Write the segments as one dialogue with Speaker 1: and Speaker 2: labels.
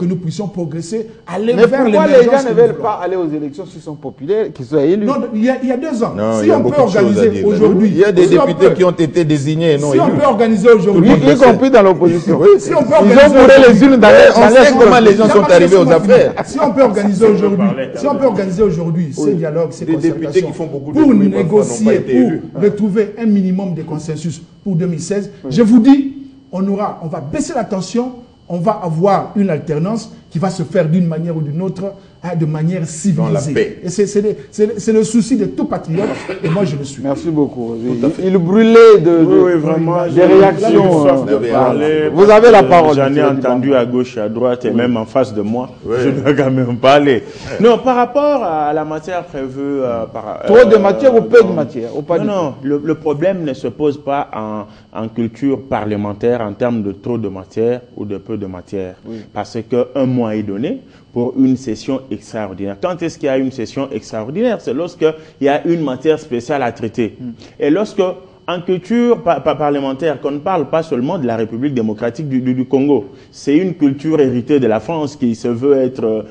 Speaker 1: que nous puissions progresser, aller
Speaker 2: Mais
Speaker 1: vers
Speaker 2: pourquoi
Speaker 1: l'émergence.
Speaker 2: les gens ne veulent pas aller aux élections s'ils sont populaires, qu'ils soient élus?
Speaker 1: Non, il y a 2 ans.
Speaker 3: Non,
Speaker 1: si on peut organiser aujourd'hui...
Speaker 3: Il y a des députés qui ont été désignés.
Speaker 1: Si on peut organiser aujourd'hui...
Speaker 2: Y compris dans l'opposition.
Speaker 1: Si on peut
Speaker 2: Ils ont bourré les unes dans
Speaker 3: On sait comment les gens sont arrivés aux affaires.
Speaker 1: Si on peut organiser aujourd'hui ces dialogues, ces concertations, pour négocier, pour retrouver un minimum de consensus pour 2016, je vous dis, on va baisser la tension, on va avoir une alternance qui va se faire d'une manière ou d'une autre, de manière civilisée.
Speaker 3: Dans la paix.
Speaker 1: Et c'est le souci de tout patriote, et moi je le suis.
Speaker 2: Merci beaucoup. Il brûlait des réactions. Vous avez la parole.
Speaker 4: J'en ai entendu à gauche et à droite et même en face de moi. Je dois quand même parler. Non, par rapport à la matière prévue...
Speaker 2: Trop de matière ou peu de matière?
Speaker 4: Non, le problème ne se pose pas en culture parlementaire en termes de trop de matière ou de peu de matière. Parce qu'un mois est donné pour une session extraordinaire. Quand est-ce qu'il y a une session extraordinaire? C'est lorsqu'il y a une matière spéciale à traiter. Et lorsque, en culture parlementaire, qu'on ne parle pas seulement de la République démocratique du Congo, c'est une culture héritée de la France qui se veut être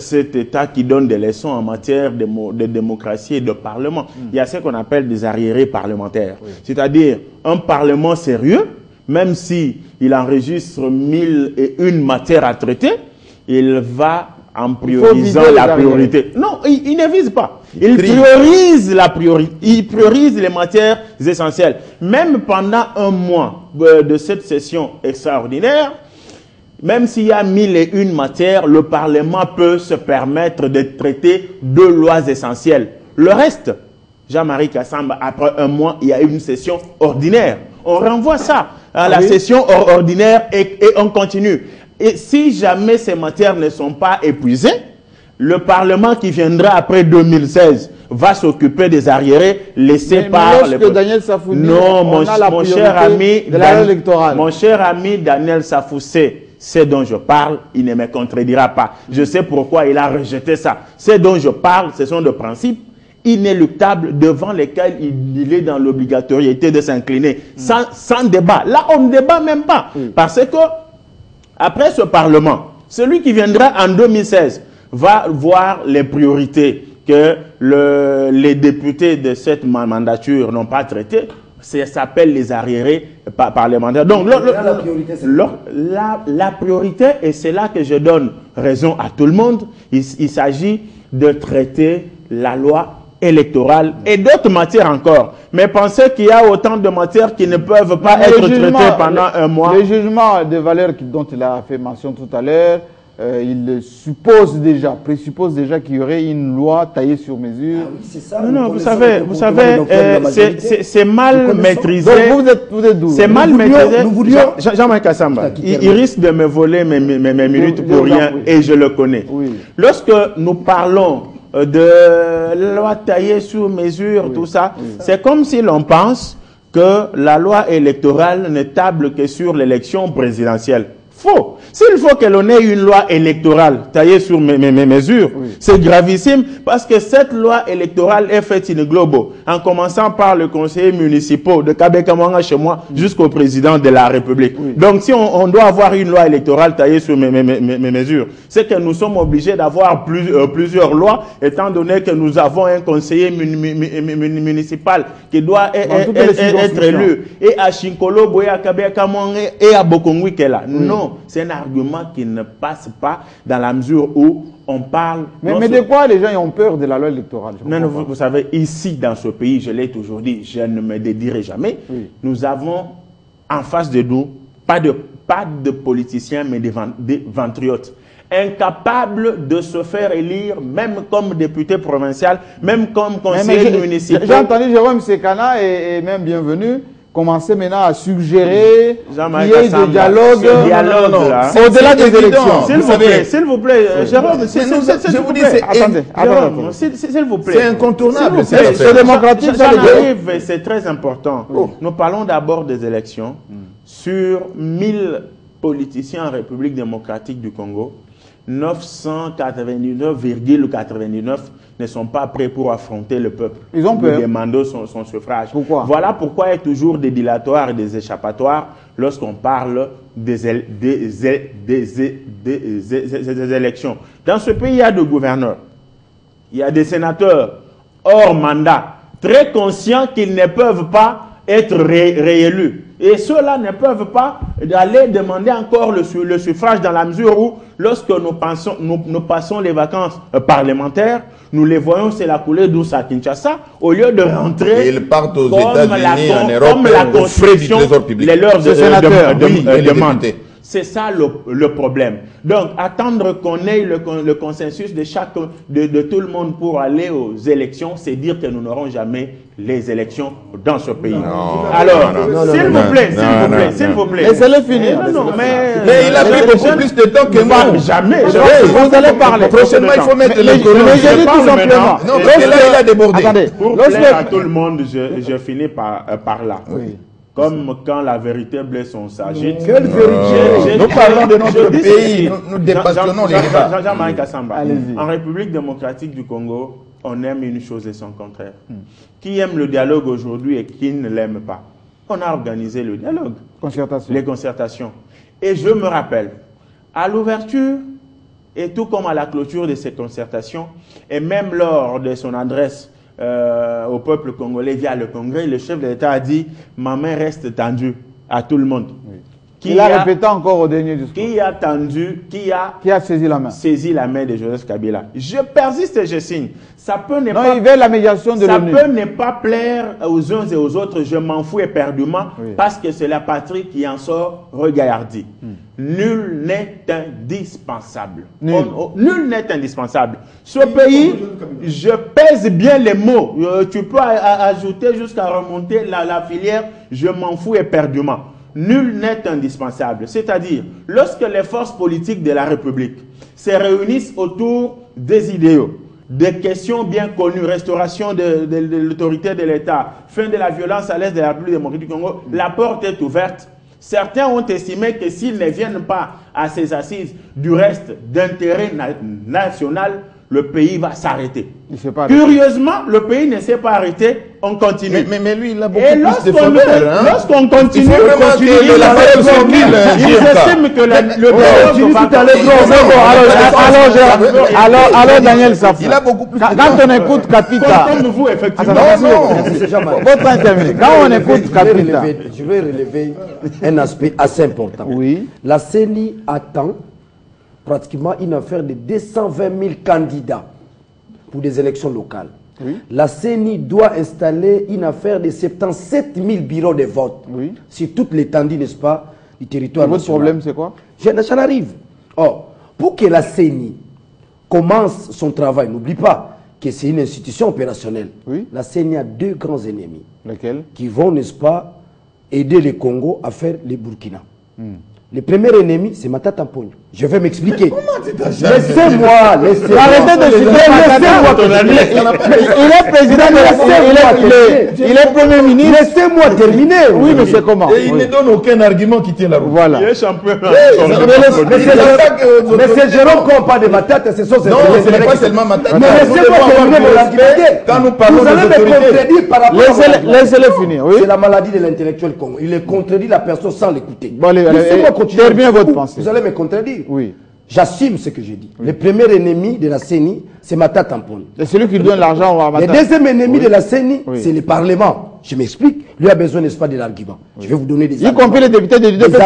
Speaker 4: cet État qui donne des leçons en matière de démocratie et de parlement. Il y a ce qu'on appelle des arriérés parlementaires. C'est-à-dire un parlement sérieux, même si il enregistre 1001 matières à traiter, il va en priorisant la priorité. Non, il ne vise pas. Il priorise la priorité. Il priorise les matières essentielles. Même pendant un mois de cette session extraordinaire, même s'il y a 1001 matières, le Parlement peut se permettre de traiter 2 lois essentielles. Le reste, Jean-Marie Kassamba, après un mois, il y a une session ordinaire. On renvoie ça à la session ordinaire et on continue. Et si jamais ces matières ne sont pas épuisées, le Parlement qui viendra après 2016 va s'occuper des arriérés laissés par les...
Speaker 2: Daniel Safou dit,
Speaker 4: non, mon cher ami Daniel Safou sait ce dont je parle, il ne me contredira pas. Je sais pourquoi il a rejeté ça. Ce dont je parle, ce sont des principes inéluctables devant lesquels il est dans l'obligatoriété de s'incliner sans débat. Là, on ne débat même pas. Parce que après ce Parlement, celui qui viendra en 2016 va voir les priorités que les députés de cette mandature n'ont pas traitées. Ça s'appelle les arriérés parlementaires. Donc, la priorité, et c'est là que je donne raison à tout le monde, il s'agit de traiter la loi électorale et d'autres matières encore. Mais pensez qu'il y a autant de matières qui ne peuvent pas être traitées pendant un mois.
Speaker 2: Le jugement de valeur dont il a fait mention tout à l'heure, il présuppose déjà qu'il y aurait une loi taillée sur mesure.
Speaker 1: Ah oui, c'est ça.
Speaker 4: Non, vous savez, c'est mal maîtrisé.
Speaker 2: Donc vous êtes d'où?
Speaker 4: C'est mal maîtrisé. Jean-Marc Kassamba, il risque de me voler mes minutes pour rien et je le connais. Lorsque nous parlons de loi taillée sur mesure, tout ça, c'est comme si l'on pense que la loi électorale ne table que sur l'élection présidentielle. Faux. S'il faut que l'on ait une loi électorale taillée sur mes mesures, c'est gravissime parce que cette loi électorale est faite in globo, en commençant par le conseiller municipal de Kabekamanga chez moi jusqu'au président de la République. Donc si on doit avoir une loi électorale taillée sur mes mesures, c'est que nous sommes obligés d'avoir plusieurs lois, étant donné que nous avons un conseiller municipal qui doit être élu. Et à Chinkolo, Boya, Kabekamanga et à Bokongwi Kela. Non. C'est un argument qui ne passe pas dans la mesure où on parle...
Speaker 2: Mais de quoi les gens ont peur de la loi électorale?
Speaker 4: Non, vous savez, ici, dans ce pays, je l'ai toujours dit, je ne me dédierai jamais, nous avons en face de nous, pas de politiciens, mais des ventriotes, incapables de se faire élire, même comme député provincial, même comme conseiller municipal.
Speaker 2: J'ai entendu Jérôme Sekana et même bienvenue commencer maintenant à suggérer qu'il y ait des dialogues au-delà des élections.
Speaker 4: S'il vous plaît, Jérôme, s'il vous plaît. Attendez. S'il vous plaît.
Speaker 3: C'est incontournable.
Speaker 2: C'est démocratique.
Speaker 4: C'est très important. Nous parlons d'abord des élections. Sur 1000 politiciens en République démocratique du Congo, 999,99 ne sont pas prêts pour affronter le peuple.
Speaker 2: Ils ont peur.
Speaker 4: Demandant son suffrage.
Speaker 2: Pourquoi?
Speaker 4: Voilà pourquoi il y a toujours des dilatoires et des échappatoires lorsqu'on parle des élections. Dans ce pays, il y a des gouverneurs, il y a des sénateurs hors mandat, très conscients qu'ils ne peuvent pas être réélus. Et ceux-là ne peuvent pas aller demander encore le suffrage dans la mesure où, lorsque nous passons les vacances parlementaires, nous les voyons, c'est la coulée douce à Kinshasa, au lieu de rentrer
Speaker 3: ils partent aux États-Unis, en Europe,
Speaker 4: comme la Constitution les leur demande. C'est ça le problème. Donc, attendre qu'on ait le consensus de tout le monde pour aller aux élections, c'est dire que nous n'aurons jamais les élections dans ce pays. Alors, s'il vous plaît.
Speaker 2: Laissez-le finir.
Speaker 3: Mais il a pris beaucoup plus de temps que moi.
Speaker 4: Jamais.
Speaker 2: Vous allez parler.
Speaker 3: Prochainement, il faut mettre les colons.
Speaker 2: Mais je dis tout simplement.
Speaker 3: Non, parce que là, il a débordé.
Speaker 2: Attendez.
Speaker 4: Pour plaire à tout le monde, je finis par là.
Speaker 3: Oui.
Speaker 4: Comme quand la vérité blesse son sage.
Speaker 1: Quelle vérité?
Speaker 3: Nous parlons de notre pays, nous dépassionnons les débats.
Speaker 4: Jean-Marie Kassamba. En République démocratique du Congo, on aime une chose et son contraire. Qui aime le dialogue aujourd'hui et qui ne l'aime pas? On a organisé le dialogue. Les concertations. Et je me rappelle, à l'ouverture, et tout comme à la clôture de ces concertations, et même lors de son adresse au peuple congolais via le Congrès, le chef de l'État a dit « Ma main reste tendue à tout le monde.
Speaker 2: Oui. » Il a répété encore au dernier discours.
Speaker 4: Qui a
Speaker 2: saisi la main?
Speaker 4: Saisi la main de Joseph Kabila. Je persiste et je signe. Ça peut ne
Speaker 2: non,
Speaker 4: pas,
Speaker 2: il veut la médiation de l'ONU.
Speaker 4: Ça peut ne pas plaire aux uns et aux autres. Je m'en fous éperdument parce que c'est la patrie qui en sort regardie. Nul n'est indispensable. Nul n'est indispensable. Ce pays, je pèse bien les mots. Tu peux ajouter jusqu'à remonter la filière. Je m'en fous éperdument. Nul n'est indispensable. C'est-à-dire, lorsque les forces politiques de la République se réunissent autour des idéaux, des questions bien connues, restauration de l'autorité de l'État, fin de la violence à l'est de la République démocratique du Congo, la porte est ouverte. Certains ont estimé que s'ils ne viennent pas à ces assises du reste d'intérêt national, le pays va s'arrêter. Curieusement, le pays ne s'est pas arrêté, on continue.
Speaker 3: Mais lui, il a beaucoup plus de faveur.
Speaker 4: Lorsqu'on continue,
Speaker 3: ils
Speaker 4: estiment que le
Speaker 2: alors Daniel Safou,
Speaker 3: il a beaucoup plus de
Speaker 2: quand on écoute Kapita,
Speaker 4: comme vous, effectivement.
Speaker 2: Votre interview, quand on écoute Kapita,
Speaker 5: je vais relever un aspect assez important.
Speaker 2: Oui.
Speaker 5: La CENI attend pratiquement une affaire de 220 000 candidats pour des élections locales. Oui. La CENI doit installer une affaire de 77 000 bureaux de vote sur toute l'étendue, n'est-ce pas, du territoire national.
Speaker 2: Votre problème, c'est quoi?
Speaker 5: J'en arrive. Or, pour que la CENI commence son travail, n'oublie pas que c'est une institution opérationnelle. Oui. La CENI a deux grands ennemis.
Speaker 2: Lesquels? Qui
Speaker 5: vont, n'est-ce pas, aider le Congo à faire les Burkina. Le premier ennemi, c'est Matata Mponyo. Je vais m'expliquer. Laissez-moi.
Speaker 2: Arrêtez de citer. Il est président de la CENI. Il est premier ministre.
Speaker 5: Laissez-moi terminer.
Speaker 2: Oui, mais c'est comment?
Speaker 3: Et il ne donne aucun argument qui tient la route.
Speaker 2: Voilà.
Speaker 4: Il est champion.
Speaker 5: Mais c'est Jérôme qu'on parle de Matata.
Speaker 3: Non, ce n'est pas seulement Matata.
Speaker 5: Mais laissez-moi terminer mon argumentaire.
Speaker 3: Quand nous parlons
Speaker 5: vous allez me contredire par rapport à...
Speaker 2: Laissez-le finir.
Speaker 5: C'est la maladie de l'intellectuel Congo. Il contredit la personne sans l'écouter.
Speaker 2: Laissez-moi continuer. Terminez votre pensée.
Speaker 5: Vous allez me contredire.
Speaker 2: Oui.
Speaker 5: J'assume ce que j'ai dit. Le premier ennemi de la CENI, c'est Matata Mponyo.
Speaker 2: C'est celui qui donne l'argent à Matata.
Speaker 5: Le deuxième ennemi de la CENI, c'est le Parlement. Je m'explique. Lui a besoin, n'est-ce pas, de l'argument. Je vais vous donner des arguments.
Speaker 2: Y compris les députés
Speaker 5: des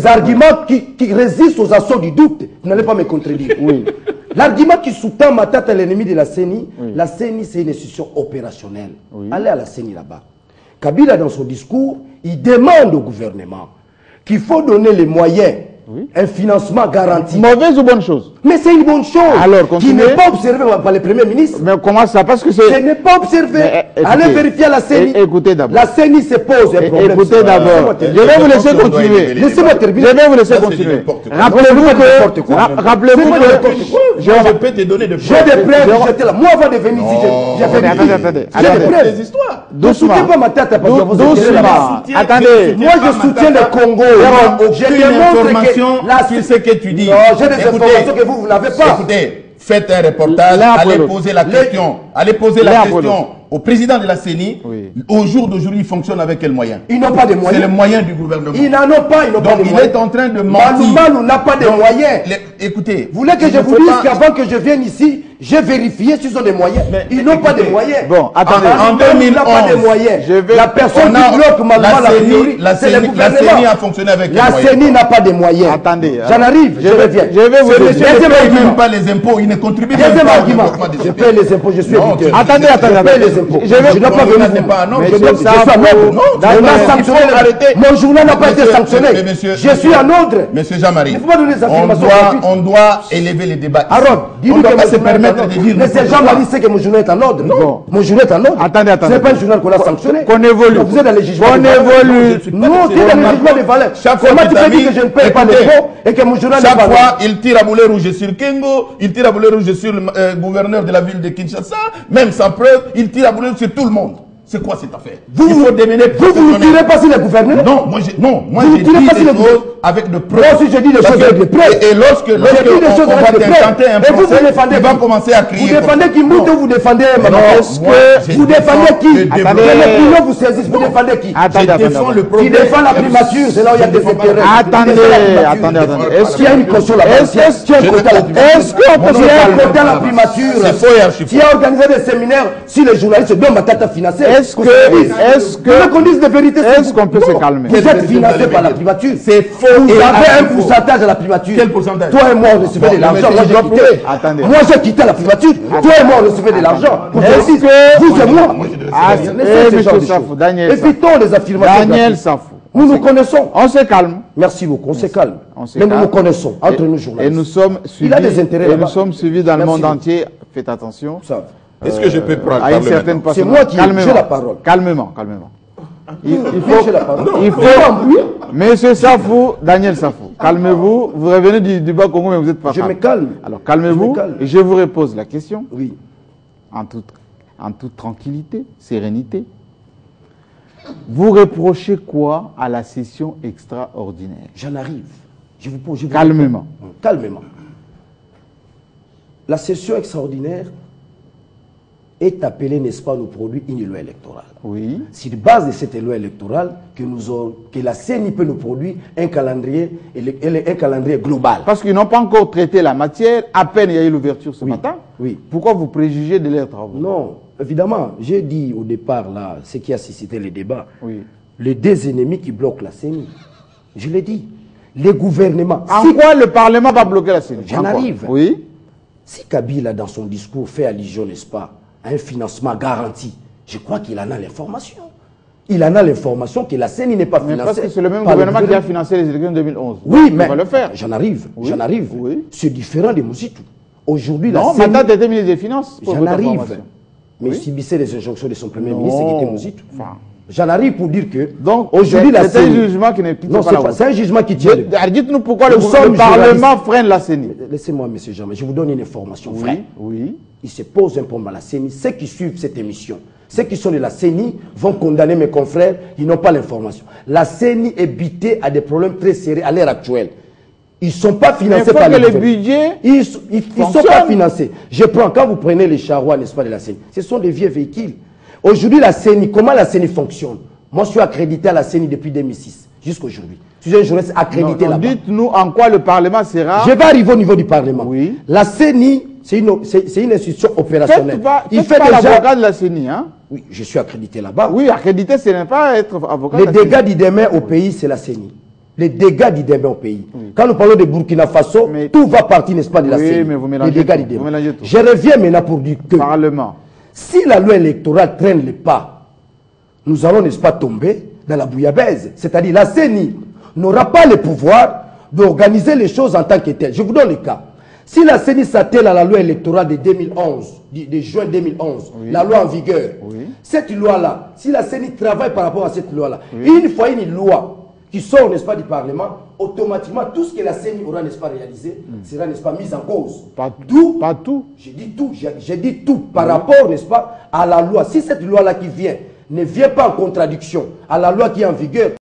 Speaker 5: arguments qui résistent aux assauts du doute. Vous n'allez pas me contredire.
Speaker 2: Oui.
Speaker 5: L'argument qui sous-tend Matata, l'ennemi de la CENI, la CENI, c'est une institution opérationnelle. Allez à la CENI là-bas. Kabila, dans son discours, il demande au gouvernement qu'il faut donner les moyens, un financement garanti.
Speaker 2: Mauvaise ou bonne chose?
Speaker 5: Mais c'est une bonne chose.
Speaker 2: Alors,
Speaker 5: qui n'est pas observée par le Premier ministre.
Speaker 2: Mais comment ça? Parce que c'est...
Speaker 5: Ce n'est pas observé. Allez vérifier la CENI.
Speaker 2: Écoutez d'abord.
Speaker 5: La CENI se pose un problème.
Speaker 2: Écoutez d'abord. Je vais vous laisser continuer.
Speaker 5: Laissez-moi terminer.
Speaker 2: Je vais vous laisser continuer. Rappelez-vous que...
Speaker 3: Je peux te donner de preuves.
Speaker 5: J'ai des preuves. J'étais là. Moi, avant de venir ici, j'ai fait
Speaker 2: attendez.
Speaker 5: J'ai des preuves.
Speaker 3: Des histoires.
Speaker 5: Ne soutiens pas ma tête.
Speaker 2: Doucement. Attendez.
Speaker 5: Moi, je soutiens le Congo.
Speaker 3: Je démontre sur ce que tu dis.
Speaker 5: Non, j'ai des informations que vous n'avez pas.
Speaker 3: Écoutez, faites un reportage, allez poser la question. Allez poser la question au président de la CENI, au jour d'aujourd'hui, il fonctionne avec quels moyens?
Speaker 5: Ils n'ont pas de moyens.
Speaker 3: C'est le moyen du gouvernement.
Speaker 5: Ils n'en ont pas, ils n'ont pas de moyens.
Speaker 3: Donc il est en train de mentir.
Speaker 5: Malou n'a pas de moyens.
Speaker 3: Écoutez.
Speaker 5: Vous voulez que je vous dise qu'avant que je vienne ici, j'ai vérifié s'ils ont des moyens. Ils n'ont pas de moyens.
Speaker 3: Bon, attendez, en 2011,
Speaker 5: n'a pas de moyens. La personne qui bloque malheureusement la priorité, c'est le gouvernement.
Speaker 3: La CENI a fonctionné avec
Speaker 5: la CENI n'a pas de moyens.
Speaker 3: Attendez.
Speaker 5: J'en arrive, je reviens.
Speaker 3: Je vais vous dire. Il ne paye même pas les impôts, il ne contribue même pas au développement des
Speaker 5: je paye les impôts, je suis éditeur.
Speaker 3: Attendez.
Speaker 5: Je paye les impôts. Je ne dois pas venir. Je suis en ordre. On a sanctionné. Mon journal n'a pas été sanctionné. Je suis en ordre.
Speaker 3: Monsieur Jean-Marie,
Speaker 5: il faut pas donner des affirmations.
Speaker 3: On doit élever les débats.
Speaker 5: On ne doit pas se permettre de dire. Mais c'est Jean-Marie sait que mon journal est en ordre. Non. Mon journal est en ordre.
Speaker 3: Attendez.
Speaker 5: Ce n'est pas un journal qu'on a sanctionné.
Speaker 3: Qu'on évolue.
Speaker 5: Vous êtes dans les jugements.
Speaker 3: Qu'on évolue.
Speaker 5: Non, tu es dans les jugements des valeurs. Comment tu peux dire que je ne paye pas d'impôts et que mon journal n'est pas en ordre?
Speaker 3: Chaque fois, il tire à boulet rouge sur Kengo, il tire à boulet rouge sur le gouverneur de la ville de Kinshasa, même sans preuve, il tire à boulet rouge sur tout le monde. C'est quoi cette affaire?
Speaker 5: Vous ne tirez pas sur les gouverneurs?
Speaker 3: Non, moi je dis des choses avec de preuves.
Speaker 5: Moi aussi je dis des choses avec des preuves.
Speaker 3: Et lorsque on va tenter un procès, il va commencer à crier.
Speaker 5: Vous défendez qui monte ou vous défendez Maman? Vous défendez qui?
Speaker 3: Attendez.
Speaker 5: Les clients vous saisissent, vous défendez qui? Qui défend la primature, c'est là où il y a des intérêts.
Speaker 3: Attendez.
Speaker 5: Est-ce qu'il y a une caution là-bas? Est-ce qu'il y a un côté à la primature? Est-ce qu'il y a un côté à la primature? Qui a organisé des séminaires si les journalistes donnent ma tête à financer?
Speaker 3: Est-ce qu'on
Speaker 5: dise de vérité?
Speaker 3: Est-ce qu'on peut se calmer?
Speaker 5: Vous êtes financé par la primature.
Speaker 3: C'est faux.
Speaker 5: Vous avez un pourcentage à la primature.
Speaker 3: Quel pourcentage?
Speaker 5: Toi et moi, on recevait de l'argent. Moi, j'ai quitté.
Speaker 3: Attendez.
Speaker 5: Moi, j'ai quitté la primature. Toi et moi, on recevait de l'argent.
Speaker 3: Est-ce que
Speaker 5: vous et moi?
Speaker 3: Monsieur Safou, Daniel Safou.
Speaker 5: Évitons les affirmations.
Speaker 3: Daniel Safou.
Speaker 5: Nous nous connaissons.
Speaker 3: On se calme.
Speaker 5: Merci beaucoup. On se calme. Mais nous nous connaissons entre nous journalistes.
Speaker 3: Et nous sommes suivis.
Speaker 5: Il a des intérêts.
Speaker 3: Et nous sommes suivis dans le monde entier. Faites attention.
Speaker 2: Est-ce que je peux prendre
Speaker 3: à une certaine
Speaker 5: C'est moi qui ai la parole.
Speaker 3: Calmement.
Speaker 5: Il faut.
Speaker 3: Monsieur Safou, Daniel Safou, calmez-vous. Vous revenez du Bas-Congo, mais vous êtes pas.
Speaker 5: Je me calme.
Speaker 3: Alors calmez-vous et je vous repose la question.
Speaker 5: Oui.
Speaker 3: En toute tranquillité, sérénité. Vous reprochez quoi à la session extraordinaire?
Speaker 5: J'en arrive. Je vous pose.
Speaker 3: Calmement.
Speaker 5: Calmement. La session extraordinaire est appelée, n'est-ce pas, nous produit une loi électorale.
Speaker 3: Oui.
Speaker 5: Sur la base de cette loi électorale, que la CENI peut nous produire un calendrier global.
Speaker 3: Parce qu'ils n'ont pas encore traité la matière, à peine il y a eu l'ouverture ce matin.
Speaker 5: Oui.
Speaker 3: Pourquoi vous préjugez de leurs travaux?
Speaker 5: Non, évidemment, j'ai dit au départ, là, ce qui a suscité les débats,
Speaker 3: oui.
Speaker 5: Les deux ennemis qui bloquent la CENI. Je l'ai dit. Les gouvernements.
Speaker 3: En quoi le Parlement va bloquer la CENI?
Speaker 5: J'en arrive.
Speaker 3: Oui.
Speaker 5: Si Kabila, dans son discours, fait allusion, n'est-ce pas, à un financement garanti, je crois qu'il en a l'information. Il en a l'information que la CENI n'est pas financée.
Speaker 3: Parce que c'est le même gouvernement qui a financé les élections de 2011.
Speaker 5: Oui, mais
Speaker 3: on va le faire.
Speaker 5: J'en arrive.
Speaker 3: Oui.
Speaker 5: J'en arrive.
Speaker 3: Oui.
Speaker 5: C'est différent de Moussitou. Aujourd'hui, la
Speaker 3: CENI... Non, maintenant, tu étais ministre des Finances.
Speaker 5: J'en arrive. Mais
Speaker 3: oui.
Speaker 5: il subissait les injonctions de son premier ministre, qui était Moussitou.
Speaker 3: Enfin...
Speaker 5: J'en arrive pour dire que
Speaker 3: donc
Speaker 5: aujourd'hui la
Speaker 3: CENI... C'est un jugement qui n'est pas la route.
Speaker 5: C'est un jugement qui tient.
Speaker 3: Dites-nous pourquoi le Parlement freine la CENI.
Speaker 5: Laissez-moi, monsieur Jean, je vous donne une information vraie.
Speaker 3: Oui.
Speaker 5: Il se pose un problème à la CENI. Ceux qui suivent cette émission, ceux qui sont de la CENI vont condamner mes confrères, ils n'ont pas l'information. La CENI est butée à des problèmes très sérieux à l'heure actuelle. Ils ne sont pas financés par
Speaker 3: le budget.
Speaker 5: Ils ne sont pas financés. Quand vous prenez les charrois, n'est-ce pas, de la CENI, ce sont des vieux véhicules. Aujourd'hui, la CENI, comment la CENI fonctionne? Moi, je suis accrédité à la CENI depuis 2006, jusqu'à aujourd'hui. Je suis un journaliste accrédité là-bas.
Speaker 3: Dites-nous en quoi le Parlement sera...
Speaker 5: Je vais arriver au niveau du Parlement.
Speaker 3: Oui.
Speaker 5: La CENI, c'est une institution opérationnelle.
Speaker 3: Il fait déjà l'avocat de la CENI, hein?
Speaker 5: Oui, je suis accrédité là-bas.
Speaker 3: Oui, accrédité, ce n'est pas être avocat.
Speaker 5: Les dégâts d'Idémé au pays, c'est la CENI. Les dégâts d'Idémé au pays. Oui. Quand nous parlons de Burkina Faso, tout va partir, n'est-ce pas, de la CENI.
Speaker 3: Mais vous mélangez
Speaker 5: les dégâts d'Idémé. Je reviens maintenant pour dire que...
Speaker 3: Parlement.
Speaker 5: Si la loi électorale traîne les pas, nous allons, n'est-ce pas, tomber dans la bouillabaisse. C'est-à-dire la CENI n'aura pas le pouvoir d'organiser les choses en tant que telles. Je vous donne le cas. Si la CENI s'attelle à la loi électorale de 2011, de juin 2011, oui. La loi en vigueur, oui. Cette loi-là, si la CENI travaille par rapport à cette loi-là, oui. Une fois une loi qui sort, n'est-ce pas, du Parlement, automatiquement, tout ce que la CENI aura, n'est-ce pas, réalisé, sera, n'est-ce pas, mis en cause.
Speaker 3: Pas tout.
Speaker 5: J'ai dit tout. J'ai dit tout par rapport, n'est-ce pas, à la loi. Si cette loi-là qui vient ne vient pas en contradiction à la loi qui est en vigueur,